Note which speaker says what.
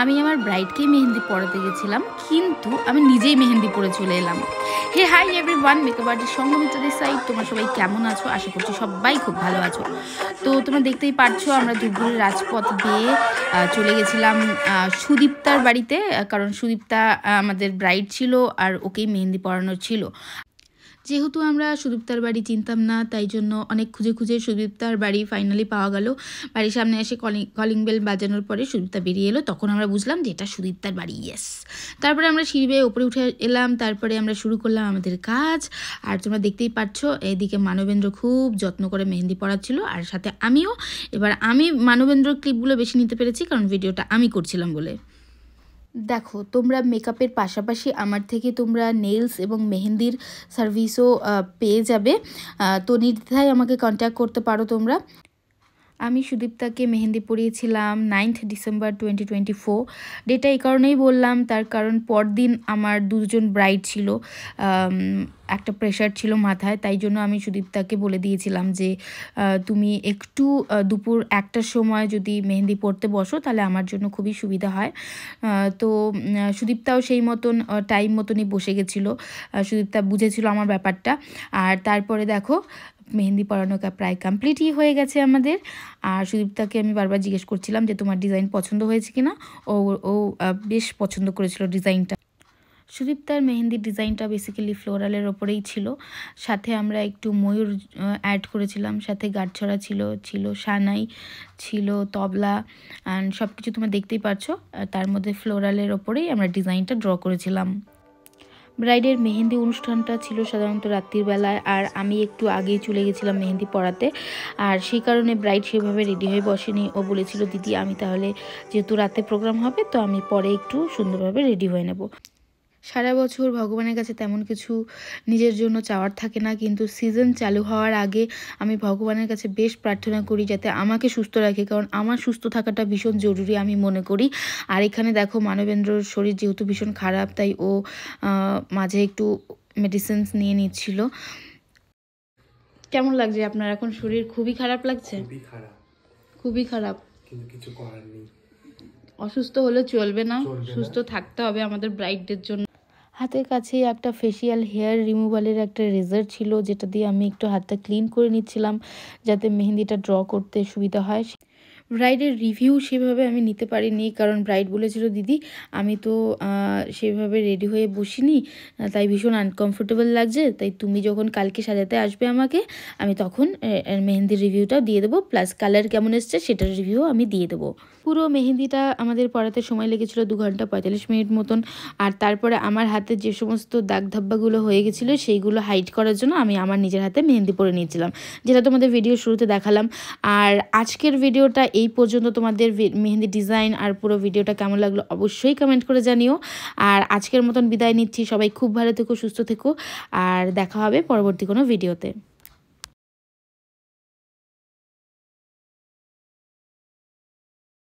Speaker 1: আমি আমার ব্রাইডকেই মেহেন্দি পরাতে গেছিলাম, কিন্তু আমি নিজেই মেহেন্দি পরে চলে এলাম। Hey hi everyone, makeup artist সঙ্গমিত্রাদের সাইড। তোমরা সবাই কেমন আছো? আশা করছি সবাই খুব ভালো আছো। তো তোমরা দেখতেই পারছো আমরা ধূপগুড়ির রাজপথ বেয়ে চলে গেছিলাম সুদীপ্তার বাড়িতে, কারণ সুদীপ্তা আমাদের ব্রাইড ছিল আর ওকেই মেহেন্দি পরানোর ছিল। যেহেতু আমরা সুদীপ্তার বাড়ি চিনতাম না, তাই জন্য অনেক খুঁজে খুঁজে সুদীপ্তার বাড়ি ফাইনালি পাওয়া গেল। বাড়ির সামনে এসে কলিং বেল বাজানোর পরে সুদীপ্তা বেরিয়ে এলো, তখন আমরা বুঝলাম যে এটা সুদীপ্তার বাড়ি। ইয়েস। তারপরে আমরা সিঁড়ি বেয়ে ওপরে উঠে এলাম, তারপরে আমরা শুরু করলাম আমাদের কাজ। আর তোমরা দেখতেই পাচ্ছ এদিকে মানবেন্দ্র খুব যত্ন করে মেহেন্দি পড়াচ্ছিল, আর সাথে আমিও। এবার আমি মানবেন্দ্রর ক্লিপগুলো বেশি নিতে পেরেছি, কারণ ভিডিওটা আমি করছিলাম বলে। দেখো, তোমরা মেকআপের পাশাপাশি আমার থেকে তোমরা নেলস এবং মেহেন্দির সার্ভিসও পেয়ে যাবে। তো নির্দ্বিধায় আমাকে কন্ট্যাক্ট করতে পারো তোমরা। আমি সুদীপ্তাকে মেহেন্দি পরিয়েছিলাম 9th ডিসেম্বর 2024। ডেটা এই কারণেই বললাম, তার কারণ পরদিন আমার দুজন ব্রাইড ছিল, একটা প্রেশার ছিল মাথায়, তাই জন্য আমি সুদীপ্তাকে বলে দিয়েছিলাম যে তুমি একটু দুপুর 1টার সময় যদি মেহেন্দি পরতে বসো তাহলে আমার জন্য খুবই সুবিধা হয়। তো সুদীপ্তাও সেই মতন টাইম মতনই বসে গেছিলো। সুদীপ্তা বুঝেছিল আমার ব্যাপারটা। আর তারপরে দেখো মেহেন্দি পরানোটা প্রায় কমপ্লিটই হয়ে গেছে আমাদের। আর সুদীপ্তাকে আমি বারবার জিজ্ঞেস করছিলাম যে তোমার ডিজাইন পছন্দ হয়েছে কিনা। ও বেশ পছন্দ করেছিল ডিজাইনটা। সুদীপ্তার মেহেন্দির ডিজাইনটা বেসিক্যালি ফ্লোরালের ওপরেই ছিল, সাথে আমরা একটু ময়ূর অ্যাড করেছিলাম, সাথে গাঁটছড়া ছিল সানাই ছিল, তবলা অ্যান্ড সব কিছু তোমরা দেখতেই পাচ্ছো। তার মধ্যে ফ্লোরালের ওপরেই আমরা ডিজাইনটা ড্র করেছিলাম। ব্রাইডের মেহেন্দি অনুষ্ঠানটা ছিল সাধারণত রাত্রির বেলায়, আর আমি একটু আগেই চলে গেছিলাম মেহেন্দি পরাতে। আর সেই কারণে ব্রাইড সেভাবে রেডি হয়ে বসেনি। ও বলেছিল দিদি আমি তাহলে, যেহেতু রাতে প্রোগ্রাম হবে, তো আমি পরে একটু সুন্দরভাবে রেডি হয়ে নেব। সারা বছর ভগবানের কাছে তেমন কিছু নিজের জন্য চাওয়ার থাকে না, কিন্তু সিজন চালু হওয়ার আগে আমি ভগবানের কাছে বেশ প্রার্থনা করি যাতে আমাকে সুস্থ রাখে, কারণ আমার সুস্থ থাকাটা ভীষণ জরুরি আমি মনে করি। আর এখানে দেখো মানবেন্দ্রর শরীর যেহেতু ভীষণ খারাপ, তাই ও মাঝে একটু মেডিসিনস নিয়ে নিচ্ছিল। কেমন লাগছে আপনার এখন? শরীর খুবই খারাপ লাগছে? খুবই খারাপ,
Speaker 2: কিন্তু কিছু করার নেই।
Speaker 1: অসুস্থ হলে চলবে না, সুস্থ থাকতে হবে আমাদের ব্রাইডদের জন্য। হাতের কাছে একটা ফেসিয়াল হেয়ার রিমুভালের একটা রেজার ছিল, যেটা দিয়ে আমি একটু হাতটা ক্লিন করে নিচ্ছিলাম যাতে মেহেন্দিটা ড্র করতে সুবিধা হয়। ব্রাইডের রিভিউ সেভাবে আমি নিতে পারিনি, কারণ ব্রাইড বলেছিল দিদি আমি তো সেভাবে রেডি হয়ে বসিনি, তাই ভীষণ আনকমফোর্টেবল লাগছে, তাই তুমি যখন কালকে সাজাতে আসবে আমাকে, আমি তখন মেহেন্দির রিভিউটা দিয়ে দেবো, প্লাস কালার কেমন এসছে সেটার রিভিউ আমি দিয়ে দেবো। পুরো মেহেন্দিটা আমাদের পরাতে সময় লেগেছিলো 2 ঘন্টা 45 মিনিট মতন। আর তারপরে আমার হাতে যে সমস্ত দাগ ধাব্বাগুলো হয়ে গেছিলো সেইগুলো হাইড করার জন্য আমি আমার নিজের হাতে মেহেন্দি পরে নিয়েছিলাম, যেটা তোমাদের ভিডিও শুরুতে দেখালাম। আর আজকের ভিডিওটা এই পর্যন্ত। তোমাদের মেহেন্দি ডিজাইন আর পুরো ভিডিওটা কেমন লাগলো অবশ্যই কমেন্ট করে জানিও। আর আজকের মতন বিদায় নিচ্ছি, সবাই খুব ভালো থেকো, সুস্থ থেকো, আর দেখা হবে পরবর্তী কোনো ভিডিওতে।